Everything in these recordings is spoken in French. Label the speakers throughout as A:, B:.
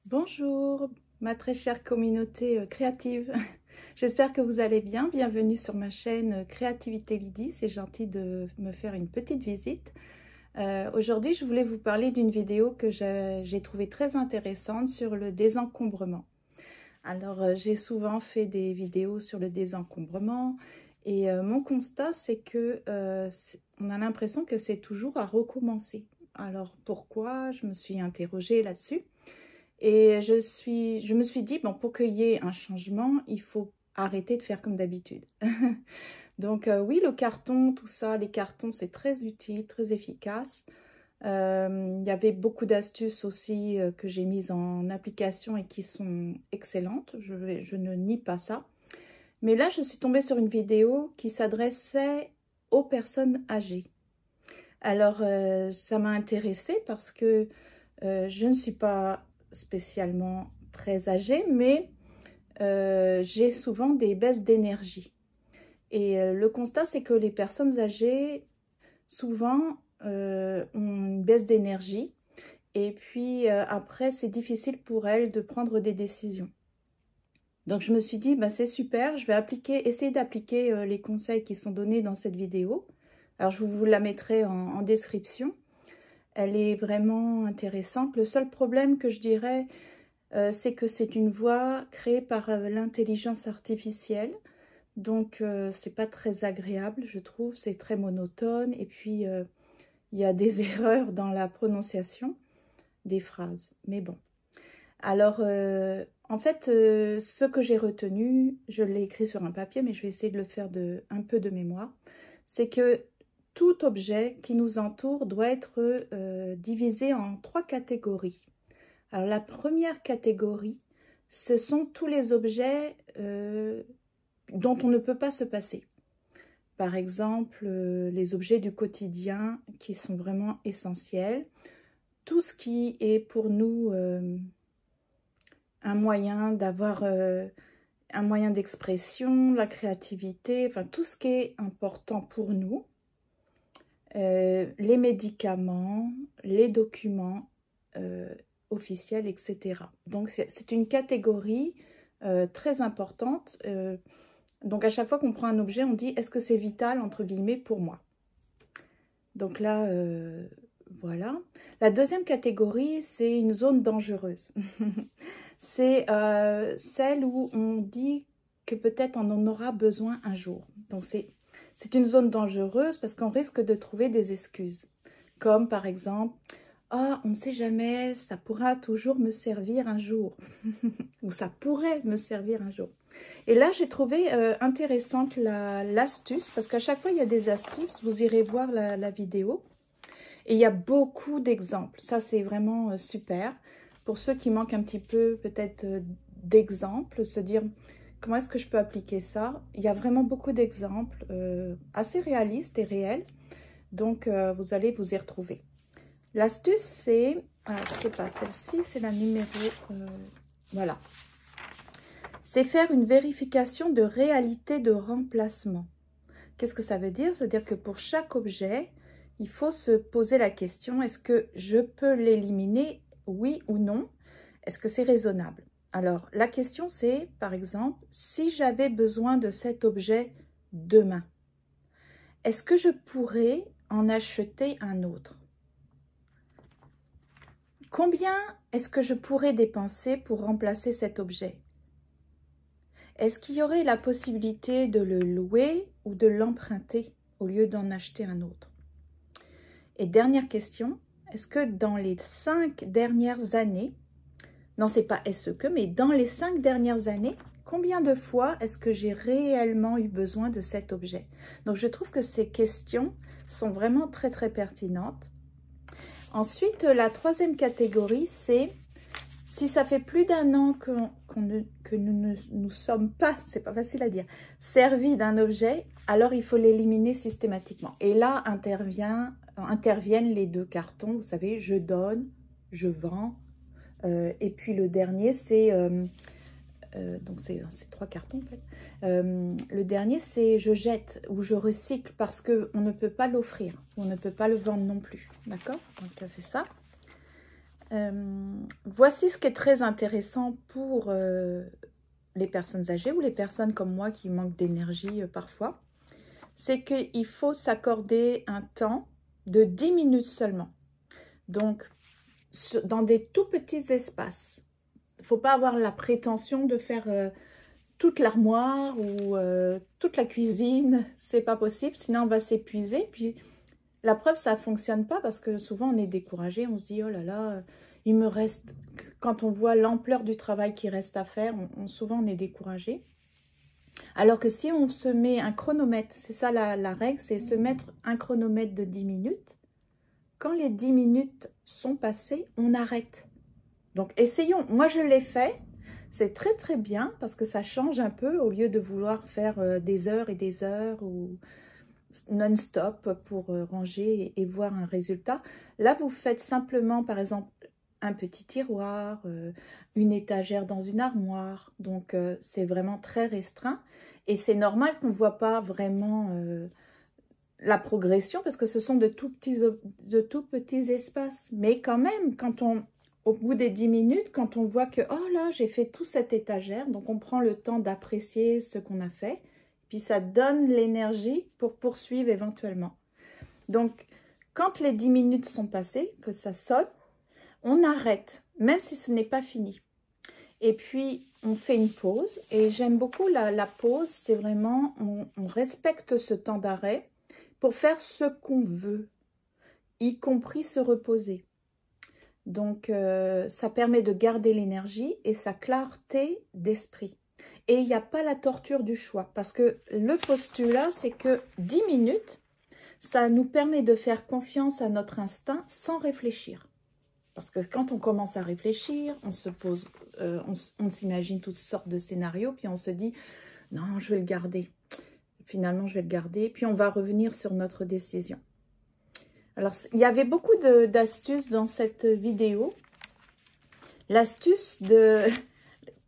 A: Bonjour, ma très chère communauté créative. J'espère que vous allez bien. Bienvenue sur ma chaîne Créativité Lydie. C'est gentil de me faire une petite visite. Aujourd'hui, je voulais vous parler d'une vidéo que j'ai trouvée très intéressante sur le désencombrement. Alors, j'ai souvent fait des vidéos sur le désencombrement et mon constat, c'est que on a l'impression que c'est toujours à recommencer. Alors, pourquoi? Je me suis interrogée là-dessus. Et je me suis dit, bon, pour qu'il y ait un changement, il faut arrêter de faire comme d'habitude. Donc oui, le carton, tout ça, les cartons, c'est très utile, très efficace. Il y avait beaucoup d'astuces aussi que j'ai mises en application et qui sont excellentes. Je ne nie pas ça. Mais là, je suis tombée sur une vidéo qui s'adressait aux personnes âgées. Alors, ça m'a intéressée parce que je ne suis pas spécialement très âgée, mais j'ai souvent des baisses d'énergie. Et le constat, c'est que les personnes âgées, souvent, ont une baisse d'énergie. Et puis après, c'est difficile pour elles de prendre des décisions. Donc je me suis dit, bah, c'est super, je vais essayer d'appliquer les conseils qui sont donnés dans cette vidéo. Alors je vous la mettrai en description. Elle est vraiment intéressante. Le seul problème que je dirais, c'est que c'est une voix créée par l'intelligence artificielle. Donc, c'est pas très agréable, je trouve. C'est très monotone. Et puis, il y a des erreurs dans la prononciation des phrases. Mais bon. Alors, en fait, ce que j'ai retenu, je l'ai écrit sur un papier, mais je vais essayer de le faire un peu de mémoire. C'est que tout objet qui nous entoure doit être divisé en 3 catégories. Alors la première catégorie, ce sont tous les objets dont on ne peut pas se passer. Par exemple, les objets du quotidien qui sont vraiment essentiels. Tout ce qui est pour nous un moyen d'avoir un moyen d'expression, la créativité, enfin tout ce qui est important pour nous. Les médicaments, les documents officiels, etc. Donc c'est une catégorie très importante. Donc à chaque fois qu'on prend un objet, on dit est-ce que c'est vital entre guillemets pour moi? Donc là, voilà. La deuxième catégorie, c'est une zone dangereuse. C'est celle où on dit que peut-être on en aura besoin un jour. Donc c'est une zone dangereuse parce qu'on risque de trouver des excuses. Comme par exemple, ah, on ne sait jamais, ça pourra toujours me servir un jour. Ou ça pourrait me servir un jour. Et là, j'ai trouvé intéressante l'astuce, parce qu'à chaque fois, il y a des astuces. Vous irez voir la vidéo. Et il y a beaucoup d'exemples. Ça, c'est vraiment super. Pour ceux qui manquent un petit peu peut-être d'exemples, se dire comment est-ce que je peux appliquer ça. Il y a vraiment beaucoup d'exemples assez réalistes et réels. Donc, vous allez vous y retrouver. L'astuce, c'est pas celle-ci, c'est la numéro... voilà. C'est faire une vérification de réalité de remplacement. Qu'est-ce que ça veut dire? C'est-à-dire que pour chaque objet, il faut se poser la question, est-ce que je peux l'éliminer, oui ou non? Est-ce que c'est raisonnable? Alors, la question c'est, par exemple, si j'avais besoin de cet objet demain, est-ce que je pourrais en acheter un autre? Combien est-ce que je pourrais dépenser pour remplacer cet objet? Est-ce qu'il y aurait la possibilité de le louer ou de l'emprunter au lieu d'en acheter un autre? Et dernière question, est-ce que dans les 5 dernières années, non c'est pas est-ce que, mais dans les 5 dernières années, combien de fois est-ce que j'ai réellement eu besoin de cet objet? Donc je trouve que ces questions sont vraiment très très pertinentes. Ensuite, la troisième catégorie, c'est si ça fait plus d'un an que nous ne nous sommes pas, c'est pas facile à dire, servis d'un objet, alors il faut l'éliminer systématiquement. Et là interviennent les 2 cartons, vous savez, je donne, je vends. Et puis le dernier, c'est, donc c'est 3 cartons en fait. Le dernier, c'est je jette ou je recycle parce qu'on ne peut pas l'offrir, on ne peut pas le vendre non plus. D'accord? Donc c'est ça. Voici ce qui est très intéressant pour les personnes âgées ou les personnes comme moi qui manquent d'énergie parfois. C'est qu'il faut s'accorder un temps de 10 minutes seulement. Donc, dans des tout petits espaces. Il ne faut pas avoir la prétention de faire toute l'armoire ou toute la cuisine. C'est pas possible, sinon on va s'épuiser. Puis, la preuve, ça ne fonctionne pas parce que souvent on est découragé. On se dit, oh là là, il me reste... Quand on voit l'ampleur du travail qui reste à faire, souvent on est découragé. Alors que si on se met un chronomètre, c'est ça la règle, c'est se mettre un chronomètre de 10 minutes. Quand les 10 minutes sont passées, on arrête. Donc essayons, moi je l'ai fait, c'est très très bien parce que ça change un peu au lieu de vouloir faire des heures et des heures ou non-stop pour ranger et voir un résultat. Là vous faites simplement par exemple un petit tiroir, une étagère dans une armoire, donc c'est vraiment très restreint et c'est normal qu'on ne voit pas vraiment la progression parce que ce sont de tout petits espaces, mais quand même quand au bout des 10 minutes, quand on voit que oh là j'ai fait toute cette étagère, donc on prend le temps d'apprécier ce qu'on a fait, puis ça donne l'énergie pour poursuivre éventuellement. Donc quand les 10 minutes sont passées, que ça sonne, on arrête, même si ce n'est pas fini. Et puis, on fait une pause. Et j'aime beaucoup la pause, c'est vraiment, on respecte ce temps d'arrêt pour faire ce qu'on veut, y compris se reposer. Donc, ça permet de garder l'énergie et sa clarté d'esprit. Et il n'y a pas la torture du choix. Parce que le postulat, c'est que 10 minutes, ça nous permet de faire confiance à notre instinct sans réfléchir. Parce que quand on commence à réfléchir, on se pose, on s'imagine toutes sortes de scénarios, puis on se dit, non, je vais le garder. Finalement, je vais le garder, puis on va revenir sur notre décision. Alors, il y avait beaucoup d'astuces dans cette vidéo. L'astuce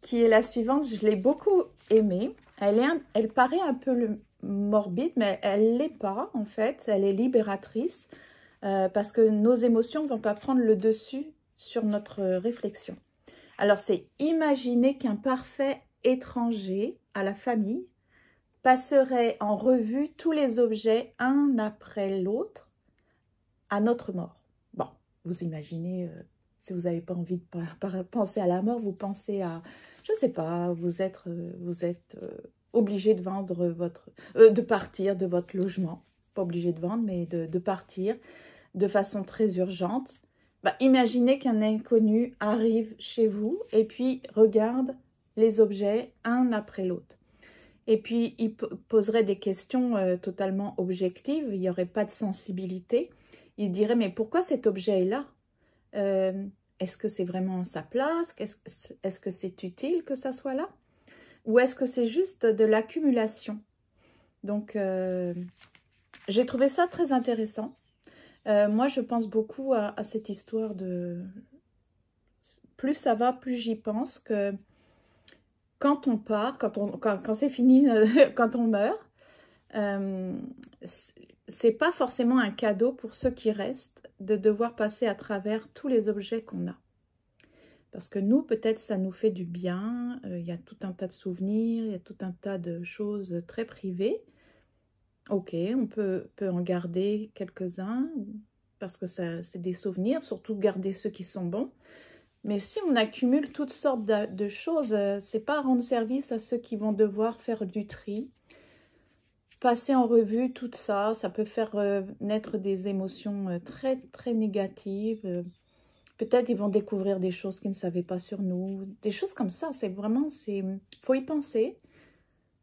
A: qui est la suivante, je l'ai beaucoup aimée. Elle paraît un peu morbide, mais elle ne l'est pas, en fait. Elle est libératrice. Parce que nos émotions ne vont pas prendre le dessus sur notre réflexion. Alors, c'est imaginer qu'un parfait étranger à la famille passerait en revue tous les objets un après l'autre à notre mort. Bon, vous imaginez, si vous n'avez pas envie de penser à la mort, vous pensez à, je ne sais pas, vous êtes obligé de vendre de partir de votre logement. Pas obligé de vendre, mais de partir de façon très urgente. Bah, imaginez qu'un inconnu arrive chez vous et puis regarde les objets un après l'autre. Et puis, il poserait des questions totalement objectives, il n'y aurait pas de sensibilité. Il dirait, mais pourquoi cet objet est là? Est-ce que c'est vraiment sa place? Est-ce que c'est utile que ça soit là? Ou est-ce que c'est juste de l'accumulation? Donc, j'ai trouvé ça très intéressant. Moi, je pense beaucoup à cette histoire de... Plus ça va, plus j'y pense que quand on part, quand c'est fini, quand on meurt, c'est pas forcément un cadeau pour ceux qui restent de devoir passer à travers tous les objets qu'on a. Parce que nous, peut-être, ça nous fait du bien. Il y a tout un tas de souvenirs, il y a tout un tas de choses très privées. Ok, on peut en garder quelques-uns parce que c'est des souvenirs, surtout garder ceux qui sont bons. Mais si on accumule toutes sortes de choses, c'est pas rendre service à ceux qui vont devoir faire du tri. Passer en revue tout ça, ça peut faire naître des émotions très très négatives. Peut-être ils vont découvrir des choses qu'ils ne savaient pas sur nous, des choses comme ça. C'est vraiment, faut y penser.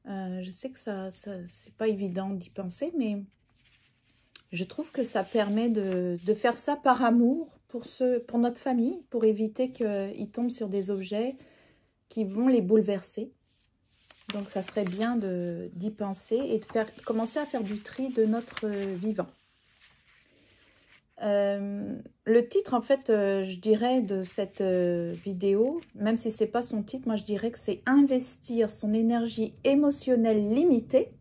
A: Je sais que c'est pas évident d'y penser, mais je trouve que ça permet de faire ça par amour pour notre famille, pour éviter qu'ils tombent sur des objets qui vont les bouleverser. Donc, ça serait bien d'y penser et de commencer à faire du tri de notre vivant. Le titre, en fait, je dirais de cette vidéo, même si c'est pas son titre, moi je dirais que c'est investir son énergie émotionnelle limitée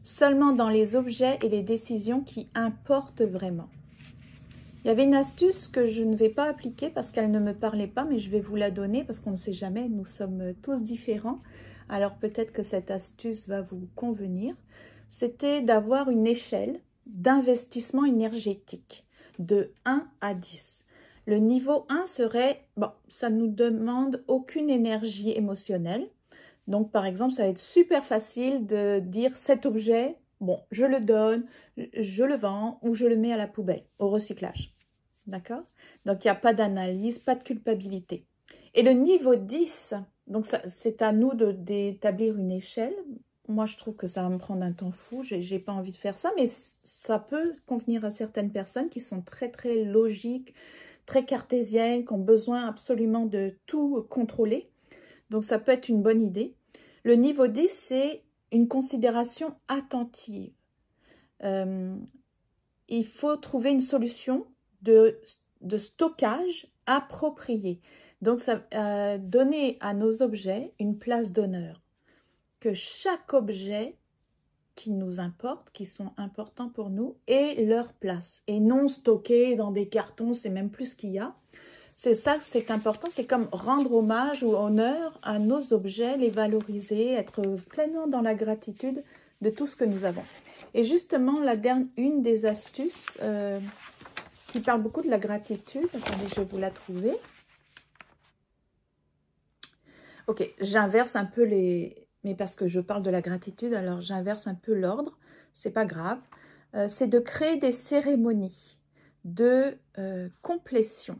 A: seulement dans les objets et les décisions qui importent vraiment. Il y avait une astuce que je ne vais pas appliquer parce qu'elle ne me parlait pas, mais je vais vous la donner parce qu'on ne sait jamais, nous sommes tous différents. Alors peut-être que cette astuce va vous convenir. C'était d'avoir une échelle d'investissement énergétique de 1 à 10. Le niveau 1 serait, bon, ça ne nous demande aucune énergie émotionnelle. Donc par exemple, ça va être super facile de dire cet objet, bon, je le donne, je le vends ou je le mets à la poubelle, au recyclage. D'accord? Donc, il n'y a pas d'analyse, pas de culpabilité. Et le niveau 10, donc c'est à nous d'établir une échelle. Moi, je trouve que ça va me prendre un temps fou. J'ai pas envie de faire ça, mais ça peut convenir à certaines personnes qui sont très, très logiques, très cartésiennes, qui ont besoin absolument de tout contrôler. Donc, ça peut être une bonne idée. Le niveau 10, c'est une considération attentive. Il faut trouver une solution de stockage appropriée. Donc, ça donner à nos objets une place d'honneur. Que chaque objet qui nous importe, qui sont importants pour nous, ait leur place. Et non stocké dans des cartons, c'est même plus ce qu'il y a. C'est ça, c'est important. C'est comme rendre hommage ou honneur à nos objets, les valoriser, être pleinement dans la gratitude de tout ce que nous avons. Et justement, une des astuces qui parle beaucoup de la gratitude, attendez, je vais vous la trouver. Ok, j'inverse un peu mais parce que je parle de la gratitude, alors j'inverse un peu l'ordre, c'est pas grave. C'est de créer des cérémonies de complétion.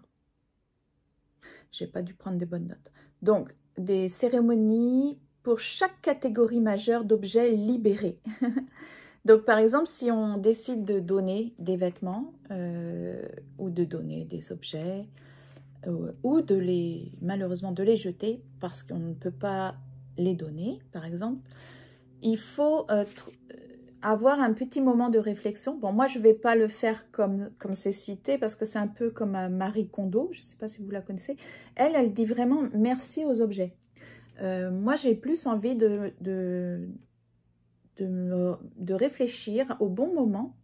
A: J'ai pas dû prendre de bonnes notes. Donc, des cérémonies pour chaque catégorie majeure d'objets libérés. Donc, par exemple, si on décide de donner des vêtements ou de donner des objets ou malheureusement de les jeter parce qu'on ne peut pas les donner, par exemple, il faut avoir un petit moment de réflexion. Bon, moi, je ne vais pas le faire comme c'est cité parce que c'est un peu comme Marie Kondo, je ne sais pas si vous la connaissez. Elle dit vraiment merci aux objets. Moi, j'ai plus envie de réfléchir au bon moment,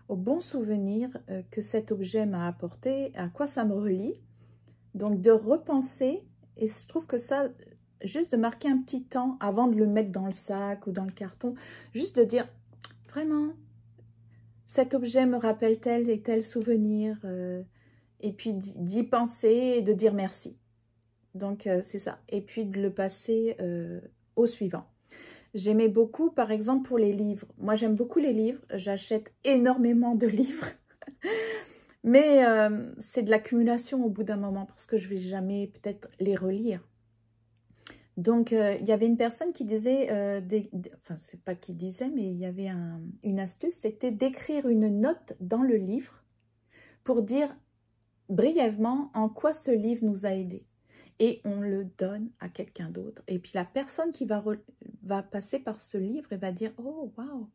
A: au bon souvenir que cet objet m'a apporté, à quoi ça me relie. Donc de repenser, et je trouve que ça, juste de marquer un petit temps avant de le mettre dans le sac ou dans le carton, juste de dire, vraiment, cet objet me rappelle tel et tel souvenir, et puis d'y penser et de dire merci. Donc c'est ça, et puis de le passer au suivant. J'aimais beaucoup, par exemple, pour les livres. Moi, j'aime beaucoup les livres. J'achète énormément de livres. Mais c'est de l'accumulation au bout d'un moment parce que je ne vais jamais peut-être les relire. Donc, il y avait une personne qui disait, enfin, c'est pas qui disait, mais il y avait une astuce, c'était d'écrire une note dans le livre pour dire brièvement en quoi ce livre nous a aidés. Et on le donne à quelqu'un d'autre. Et puis la personne qui va passer par ce livre et va dire « Oh, waouh,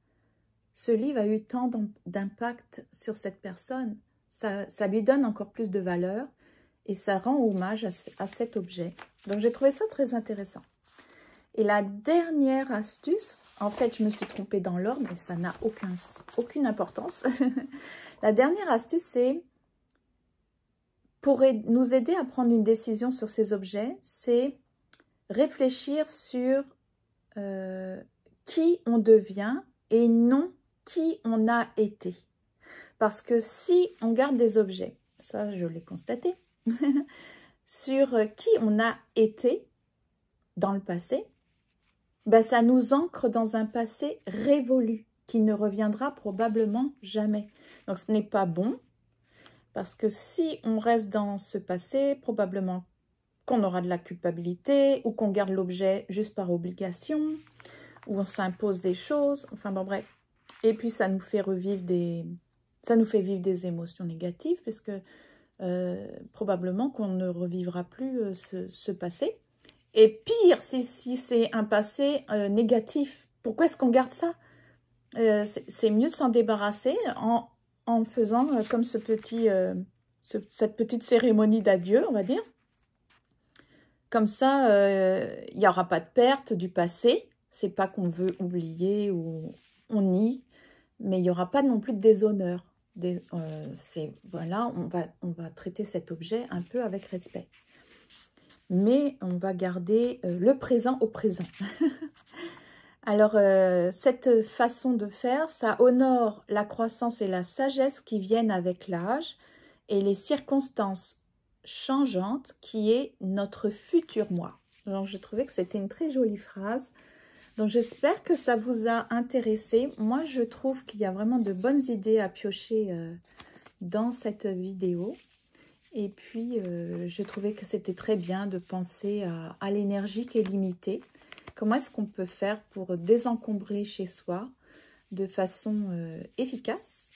A: ce livre a eu tant d'impact sur cette personne. » Ça lui donne encore plus de valeur et ça rend hommage à cet objet. Donc j'ai trouvé ça très intéressant. Et la dernière astuce, en fait je me suis trompée dans l'ordre, mais ça n'a aucune importance. La dernière astuce, c'est pour nous aider à prendre une décision sur ces objets, c'est réfléchir sur qui on devient et non qui on a été. Parce que si on garde des objets, ça je l'ai constaté, sur qui on a été dans le passé, ben ça nous ancre dans un passé révolu qui ne reviendra probablement jamais. Donc ce n'est pas bon. Parce que si on reste dans ce passé, probablement qu'on aura de la culpabilité ou qu'on garde l'objet juste par obligation ou on s'impose des choses. Enfin bon, bref. Et puis, ça nous fait revivre vivre des émotions négatives puisque probablement qu'on ne revivra plus ce passé. Et pire, si c'est un passé négatif, pourquoi est-ce qu'on garde ça? C'est mieux de s'en débarrasser en faisant comme cette petite cérémonie d'adieu, on va dire. Comme ça, il n'y aura pas de perte du passé. C'est pas qu'on veut oublier ou on nie, mais il n'y aura pas non plus de déshonneur. Voilà, on va traiter cet objet un peu avec respect. Mais on va garder le présent au présent. Alors, cette façon de faire, ça honore la croissance et la sagesse qui viennent avec l'âge et les circonstances changeantes qui est notre futur moi. Alors, je trouvais que c'était une très jolie phrase. Donc, j'espère que ça vous a intéressé. Moi, je trouve qu'il y a vraiment de bonnes idées à piocher dans cette vidéo. Et puis, je trouvais que c'était très bien de penser à l'énergie qui est limitée. Comment est-ce qu'on peut faire pour désencombrer chez soi de façon efficace,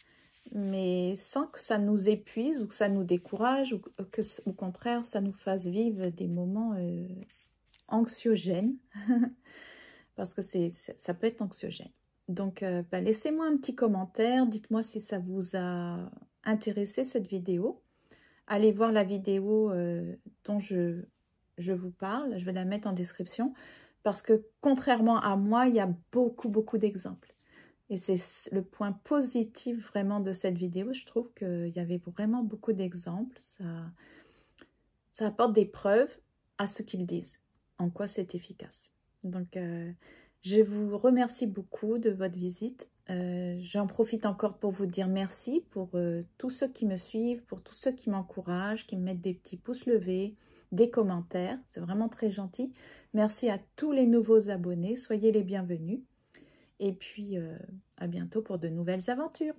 A: mais sans que ça nous épuise ou que ça nous décourage ou que, au contraire, ça nous fasse vivre des moments anxiogènes, parce que ça peut être anxiogène. Donc, laissez-moi un petit commentaire, dites-moi si ça vous a intéressé cette vidéo. Allez voir la vidéo dont je vous parle, je vais la mettre en description, parce que contrairement à moi, il y a beaucoup d'exemples. Et c'est le point positif vraiment de cette vidéo, je trouve qu'il y avait vraiment beaucoup d'exemples. Ça apporte des preuves à ce qu'ils disent, en quoi c'est efficace. Donc, je vous remercie beaucoup de votre visite. J'en profite encore pour vous dire merci pour tous ceux qui me suivent, pour tous ceux qui m'encouragent, qui me mettent des petits pouces levés, des commentaires. C'est vraiment très gentil. Merci à tous les nouveaux abonnés. Soyez les bienvenus. Et puis, à bientôt pour de nouvelles aventures.